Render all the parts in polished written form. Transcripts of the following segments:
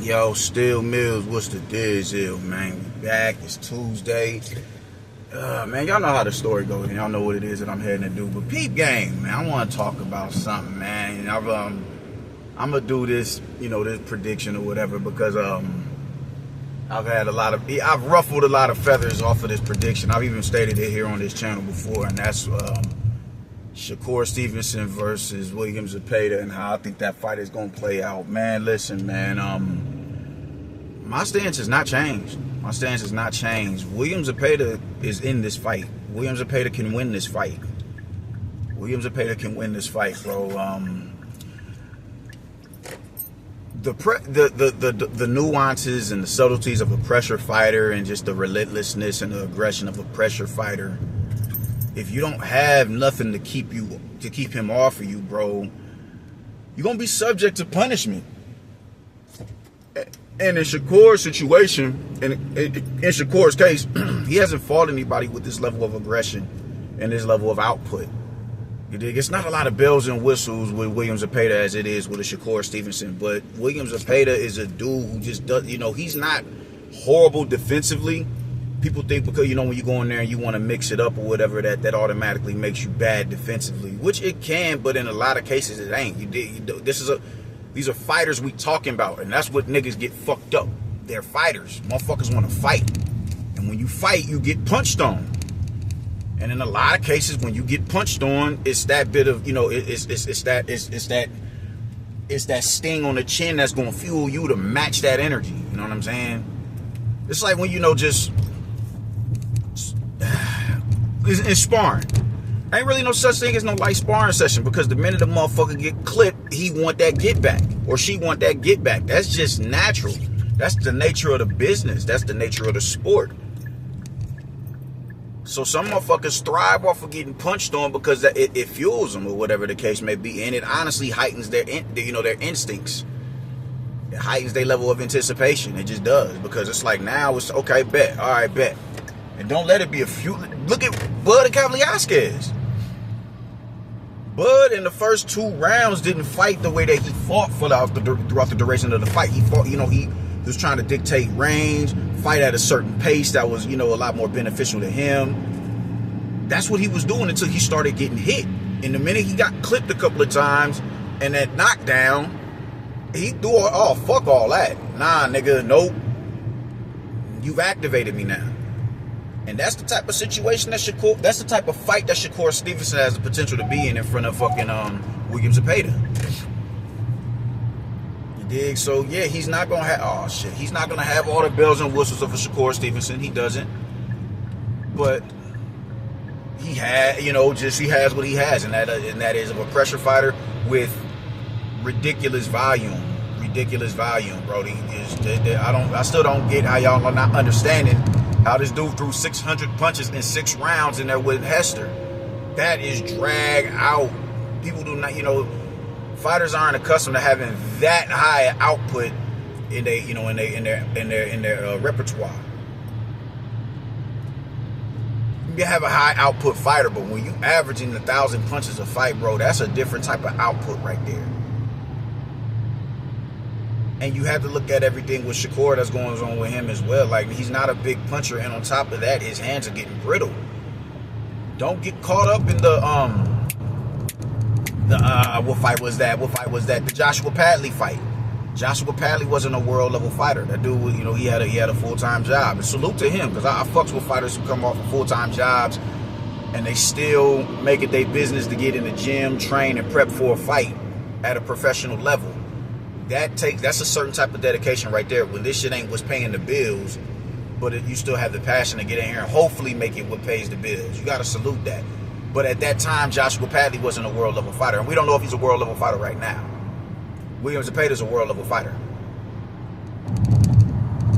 Yo, Still Mills, what's the deal, man? We back. It's Tuesday. Man, y'all know how the story goes. Y'all know what it is that I'm heading to do. But peep game, man, I want to talk about something, man. And I'm gonna do this, this prediction or whatever because I've ruffled a lot of feathers off of this prediction. I've even stated it here on this channel before, and that's Shakur Stevenson versus William Zepeda and how I think that fight is gonna play out. Man, listen, man. My stance has not changed. William Zepeda is in this fight. William Zepeda can win this fight. Bro. The nuances and the subtleties of a pressure fighter and just the relentlessness and the aggression of a pressure fighter. If you don't have nothing to keep him off of you, bro, you're gonna be subject to punishment. And in Shakur's situation, in Shakur's case, he hasn't fought anybody with this level of aggression and this level of output. You dig? It's not a lot of bells and whistles with William Zepeda as it is with a Shakur Stevenson. But William Zepeda is a dude who just does, he's not horrible defensively. People think because, when you go in there and you want to mix it up or whatever, that automatically makes you bad defensively, which it can, but in a lot of cases it ain't. These are fighters we talking about, and that's what niggas get fucked up. They're fighters. Motherfuckers want to fight. And when you fight, you get punched on. And in a lot of cases, when you get punched on, it's that bit of, it's that sting on the chin that's gonna fuel you to match that energy. You know what I'm saying? It's like when in sparring. Ain't really no such thing as no light sparring session, because the minute the motherfucker get clipped, he want that get back, or she want that get back. That's just natural. That's the nature of the business. That's the nature of the sport. So some motherfuckers thrive off of getting punched on because it fuels them, or whatever the case may be, and it honestly heightens their instincts. It heightens their level of anticipation. It just does, because it's like, now it's okay, bet, all right, bet, and don't let it be a few. Look at Bud and Kavliasquez. Bud in the first 2 rounds didn't fight the way that he fought throughout the duration of the fight. He fought, he was trying to dictate range, fight at a certain pace that was, a lot more beneficial to him. That's what he was doing until he started getting hit. And the minute he got clipped a couple of times and that knockdown, he threw, fuck all that. Nah, nigga, nope. You've activated me now. And that's the type of situation that's the type of fight that Shakur Stevenson has the potential to be in front of fucking William Zepeda. You dig? So yeah, he's not gonna have he's not gonna have all the bells and whistles of a Shakur Stevenson. He doesn't. But he has what he has, and that is of a pressure fighter with ridiculous volume, bro. I still don't get how y'all are not understanding how this dude threw 600 punches in 6 rounds in there with Hester. That is drag out. People do not, fighters aren't accustomed to having that high output in their repertoire. You can have a high output fighter, but when you averaging 1,000 punches a fight, bro, that's a different type of output right there. And you have to look at everything with Shakur that's going on with him as well. Like, he's not a big puncher, and on top of that, his hands are getting brittle. Don't get caught up in what fight was that? The Joshua Padley fight. Joshua Padley wasn't a world level fighter. That dude, he had a full-time job. And salute to him, because I fucks with fighters who come off of full-time jobs and they still make it their business to get in the gym, train, and prep for a fight at a professional level. That's a certain type of dedication right there. When this shit ain't what's paying the bills, but you still have the passion to get in here and hopefully make it what pays the bills. You got to salute that. But at that time, Joshua Padley wasn't a world level fighter, and we don't know if he's a world level fighter right now. William Zepeda is a world level fighter.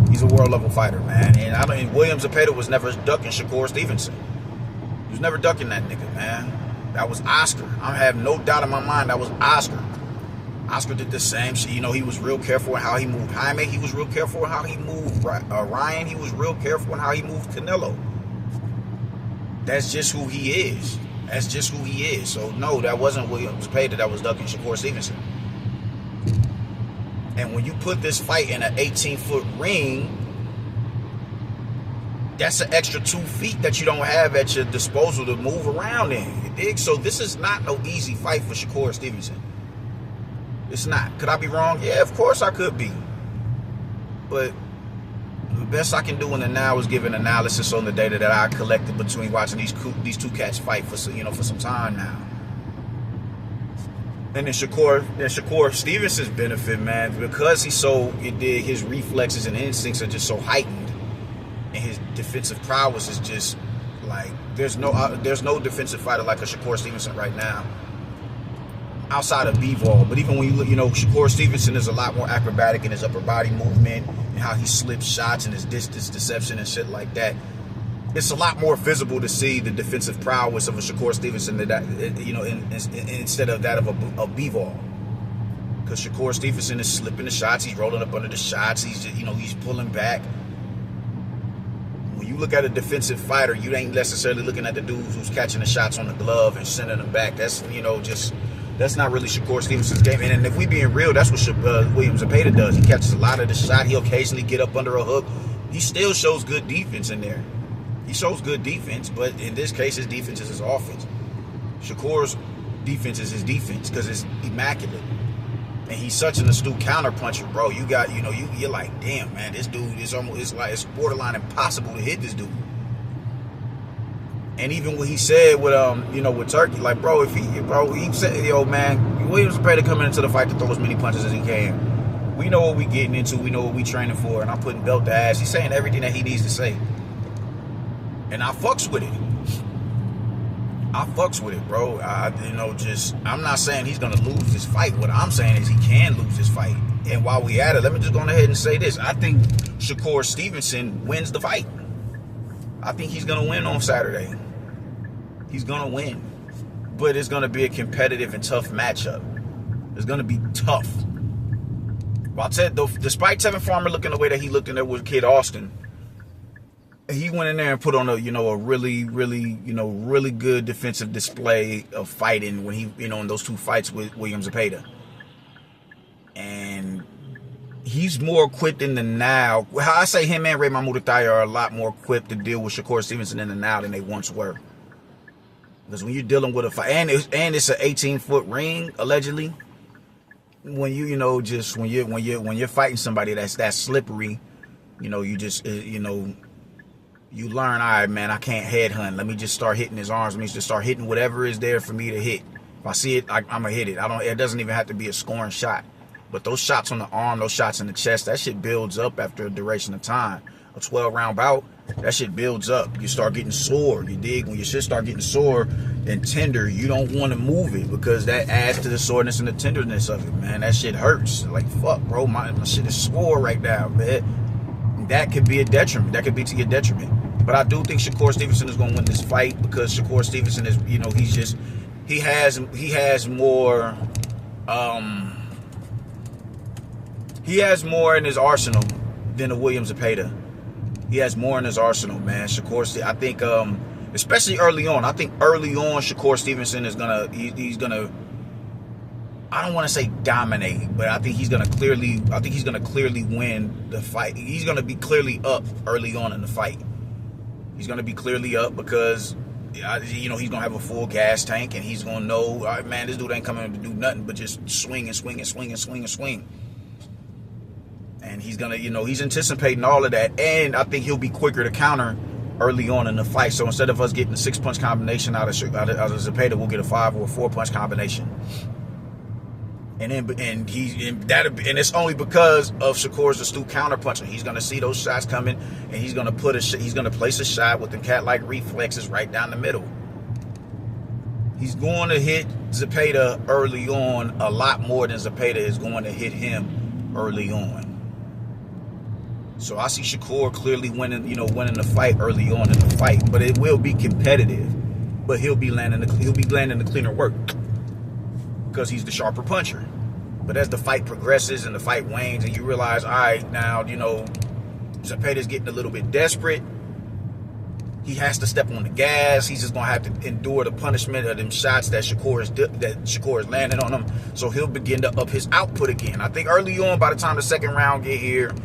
He's a world level fighter, man. And William Zepeda was never ducking Shakur Stevenson. He was never ducking that nigga, man. That was Oscar. I have no doubt in my mind that was Oscar. Oscar did the same shit. He was real careful in how he moved Jaime. He was real careful in how he moved Ryan. He was real careful in how he moved Canelo. That's just who he is. So no, that wasn't William Zepeda that was ducking Shakur Stevenson. And when you put this fight in an 18-foot ring, that's an extra 2 feet that you don't have at your disposal to move around in. You dig? So this is not no easy fight for Shakur Stevenson. It's not. Could I be wrong? Yeah, of course I could be. But the best I can do in the now is give an analysis on the data that I collected between watching these two cats fight for some time now. And then Shakur Stevenson's benefit, man, because his reflexes and instincts are just so heightened, and his defensive prowess is just like there's no defensive fighter like a Shakur Stevenson right now, outside of B-Ball. But even when you look, Shakur Stevenson is a lot more acrobatic in his upper body movement and how he slips shots and his distance deception and shit like that. It's a lot more visible to see the defensive prowess of a Shakur Stevenson instead of that of a B-Ball. Because Shakur Stevenson is slipping the shots, he's rolling up under the shots, he's pulling back. When you look at a defensive fighter, you ain't necessarily looking at the dude who's catching the shots on the glove and sending them back. That's that's not really Shakur Stevenson's game. And if we being real, that's what William Zepeda does. He catches a lot of the shot. He'll occasionally get up under a hook. He still shows good defense in there. He shows good defense, but in this case, his defense is his offense. Shakur's defense is his defense because it's immaculate. And he's such an astute counterpuncher, bro. You got, you're like, damn, man, this dude is it's borderline impossible to hit this dude. And even what he said with Turkey, like, he said, yo, man, Williams Zepeda coming into the fight to throw as many punches as he can. We know what we getting into. We know what we training for, and I'm putting belt to ass. He's saying everything that he needs to say. And I fucks with it. Bro. I'm not saying he's going to lose this fight. What I'm saying is he can lose this fight. And while we at it, let me just go ahead and say this. I think Shakur Stevenson wins the fight. I think he's going to win on Saturday. He's going to win. But it's going to be a competitive and tough matchup. It's going to be tough. Well, despite Tevin Farmer looking the way that he looked in there with Kid Austin, he went in there and put on a really, really, really good defensive display of fighting when he, in those two fights with William Zepeda. And he's more equipped in the now. How I say him and Ray Mahmoud Athaya are a lot more equipped to deal with Shakur Stevenson in the now than they once were. Because when you're dealing with a fight, and it's an 18-foot ring, allegedly, when when you're fighting somebody that's that slippery, you learn, all right, man, I can't headhunt. Let me just start hitting his arms. Let me just start hitting whatever is there for me to hit. If I see it, I'm going to hit it. It doesn't even have to be a scoring shot. But those shots on the arm, those shots in the chest, that shit builds up after a duration of time. A 12-round bout, that shit builds up. You start getting sore, you dig? When your shit start getting sore and tender, you don't want to move it because that adds to the soreness and the tenderness of it, man. That shit hurts. Like, fuck, bro, my shit is sore right now, man. That could be a detriment. That could be to your detriment. But I do think Shakur Stevenson is going to win this fight because Shakur Stevenson is, he has more in his arsenal than a William Zepeda. He has more in his arsenal, man. I think, especially early on. I think early on, Shakur Stevenson is he's gonna. I don't want to say dominate, but I think he's gonna clearly win the fight. He's gonna be clearly up early on in the fight. He's gonna be clearly up because, he's gonna have a full gas tank, and he's gonna know, all right, man, this dude ain't coming to do nothing but just swing and swing and swing and swing and swing. And he's gonna, he's anticipating all of that, and I think he'll be quicker to counter early on in the fight. So instead of us getting a 6-punch combination out of Zepeda, we'll get a 5 or a 4-punch combination. And it's only because of Shakur's astute counterpuncher. He's gonna see those shots coming, and he's gonna place a shot with the cat-like reflexes right down the middle. He's going to hit Zepeda early on a lot more than Zepeda is going to hit him early on. So I see Shakur clearly winning the fight early on in the fight, but it will be competitive. But he'll be landing the cleaner work because he's the sharper puncher. But as the fight progresses and the fight wanes, and you realize, all right, now Zepeda's getting a little bit desperate, he has to step on the gas. He's just gonna have to endure the punishment of them shots that Shakur is landing on him. So he'll begin to up his output again. I think early on, by the time the second round get here,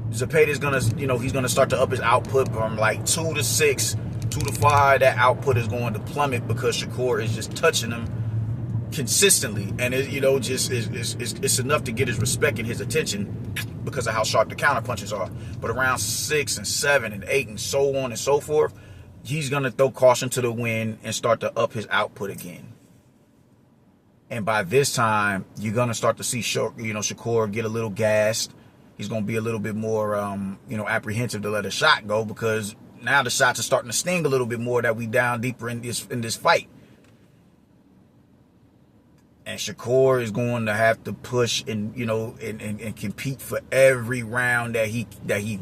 Zepeda's gonna, he's gonna start to up his output from like 2 to 6, 2 to 5. That output is going to plummet because Shakur is just touching him consistently, and it's enough to get his respect and his attention because of how sharp the counter punches are. But around 6 and 7 and 8 and so on and so forth, he's gonna throw caution to the wind and start to up his output again. And by this time, you're gonna start to see Shakur get a little gassed. He's gonna be a little bit more apprehensive to let a shot go, because now the shots are starting to sting a little bit more that we down deeper in this fight. And Shakur is going to have to push and compete for every round that he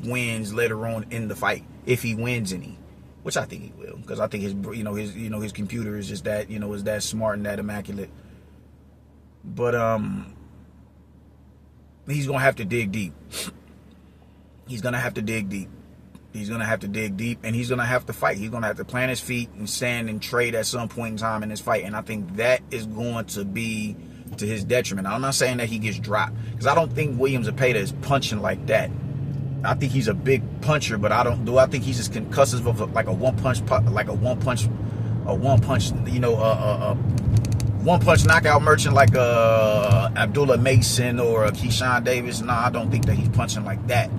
wins later on in the fight, if he wins any, which I think he will, because I think his computer is just that is that smart and that immaculate. But he's gonna have to dig deep. He's gonna have to dig deep. He's going to have to dig deep, and he's going to have to fight. He's going to have to plant his feet and stand and trade at some point in time in this fight. And I think that is going to be to his detriment. I'm not saying that he gets dropped, because I don't think William Zepeda is punching like that. I think he's a big puncher, but I think he's just concussive of like a one punch knockout merchant like Abdullah Mason or Keyshawn Davis. No, I don't think that he's punching like that.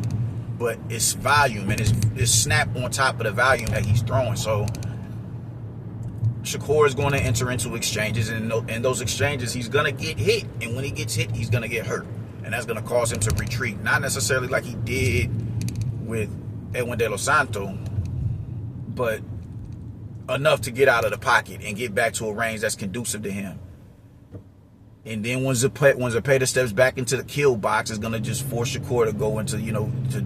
But it's volume, and it's snap on top of the volume that he's throwing. So Shakur is going to enter into exchanges, and in those exchanges, he's going to get hit. And when he gets hit, he's going to get hurt. And that's going to cause him to retreat. Not necessarily like he did with Edwin De Los Santos, but enough to get out of the pocket and get back to a range that's conducive to him. And then when Zepeda steps back into the kill box, it's going to just force Shakur to go into,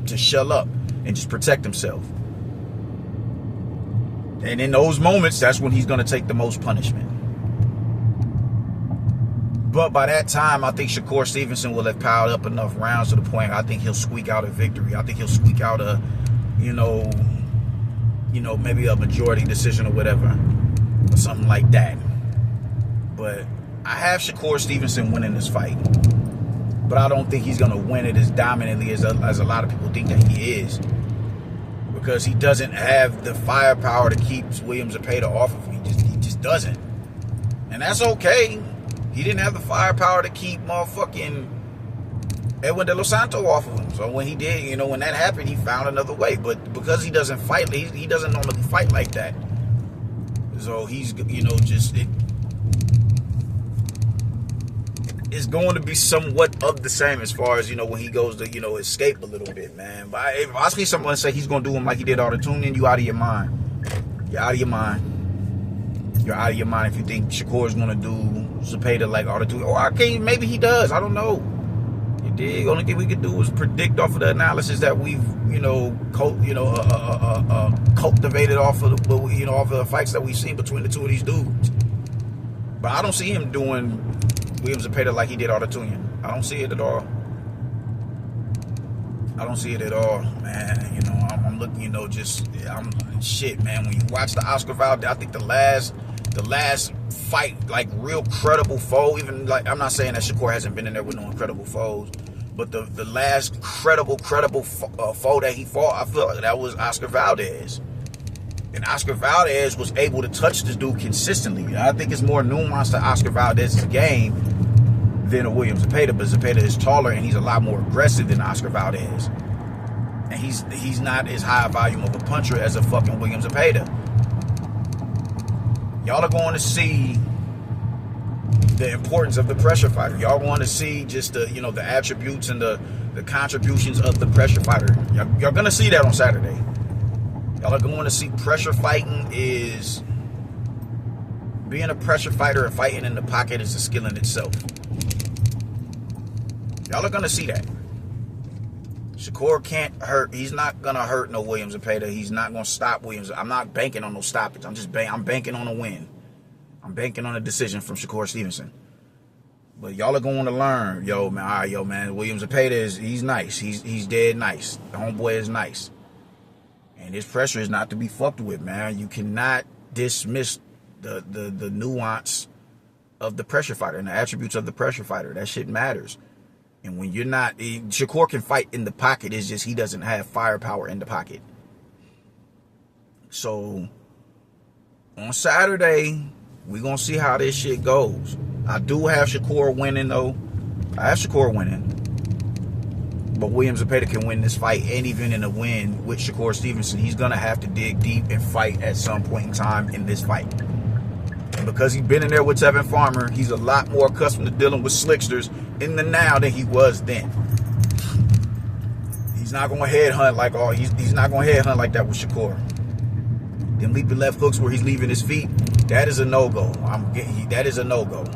to shell up and just protect himself. And in those moments, that's when he's going to take the most punishment. But by that time, I think Shakur Stevenson will have piled up enough rounds to the point I think he'll squeak out a victory. I think he'll squeak out a, maybe a majority decision or whatever, or something like that. But I have Shakur Stevenson winning this fight, but I don't think he's going to win it as dominantly as a lot of people think that he is, because he doesn't have the firepower to keep William Zepeda off of him. He just doesn't, and that's okay. He didn't have the firepower to keep motherfucking Edwin De Los Santos off of him. So when he did, when that happened, he found another way. But because he doesn't fight, he doesn't normally fight like that. So he's, it's going to be somewhat of the same as far as, when he goes to, escape a little bit, man. But if I see someone say he's going to do him like he did Auto-Tuning, you out of your mind. You're out of your mind. You're out of your mind if you think Shakur is going to do Zepeda like Auto-Tuning. Or maybe he does. I don't know. The only thing we can do is predict off of the analysis that we've, cultivated off of the fights that we've seen between the two of these dudes. But I don't see him doing William Zepeda like he did Auto-Tuning. I don't see it at all. I don't see it at all, man. I'm looking, shit, man. When you watch the Oscar Valdez, I think the last fight, like real credible foe, even like, I'm not saying that Shakur hasn't been in there with no incredible foes, but the last credible foe that he fought, I feel like that was Oscar Valdez. And Oscar Valdez was able to touch this dude consistently. I think it's more nuanced to Oscar Valdez's game than a William Zepeda, but Zepeda is taller and he's a lot more aggressive than Oscar Valdez. And he's not as high a volume of a puncher as a fucking William Zepeda. Y'all are going to see the importance of the pressure fighter. Y'all want to see just the, the attributes and the contributions of the pressure fighter. Y'all going to see that on Saturday. Y'all are going to see pressure fighting is, being a pressure fighter and fighting in the pocket is a skill in itself. Y'all are going to see that. Shakur can't hurt. He's not going to hurt no William Zepeda. He's not going to stop Williams. I'm not banking on no stoppage. I'm banking on a win. I'm banking on a decision from Shakur Stevenson. But y'all are going to learn. Yo, man. All right, man. William Zepeda he's nice. He's dead nice. The homeboy is nice. And And his pressure is not to be fucked with, man. You cannot dismiss the nuance of the pressure fighter and the attributes of the pressure fighter. That shit matters. And when you're not, Shakur can fight in the pocket. It's just he doesn't have firepower in the pocket. So on Saturday, we're going to see how this shit goes. I do have Shakur winning, though. I have Shakur winning. But William Zepeda can win this fight. And even in a win with Shakur Stevenson, he's going to have to dig deep and fight at some point in time in this fight. And because he's been in there with Tevin Farmer, he's a lot more accustomed to dealing with slicksters in the now than he was then. He's not going to headhunt like he's not going to headhunt like that with Shakur. Them leaping left hooks where he's leaving his feet, that is a no-go. That is a no-go.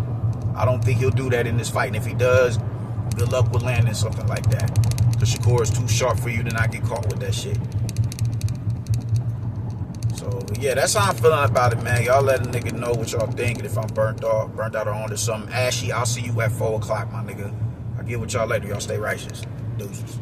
I don't think he'll do that in this fight. And if he does, good luck with landing something like that. Because Shakur is too sharp for you to not get caught with that shit. So, yeah, that's how I'm feeling about it, man. Y'all let a nigga know what y'all think. And if I'm burnt out or on to something ashy, I'll see you at 4 o'clock, my nigga. I'll get what y'all later. Y'all stay righteous. Deuces.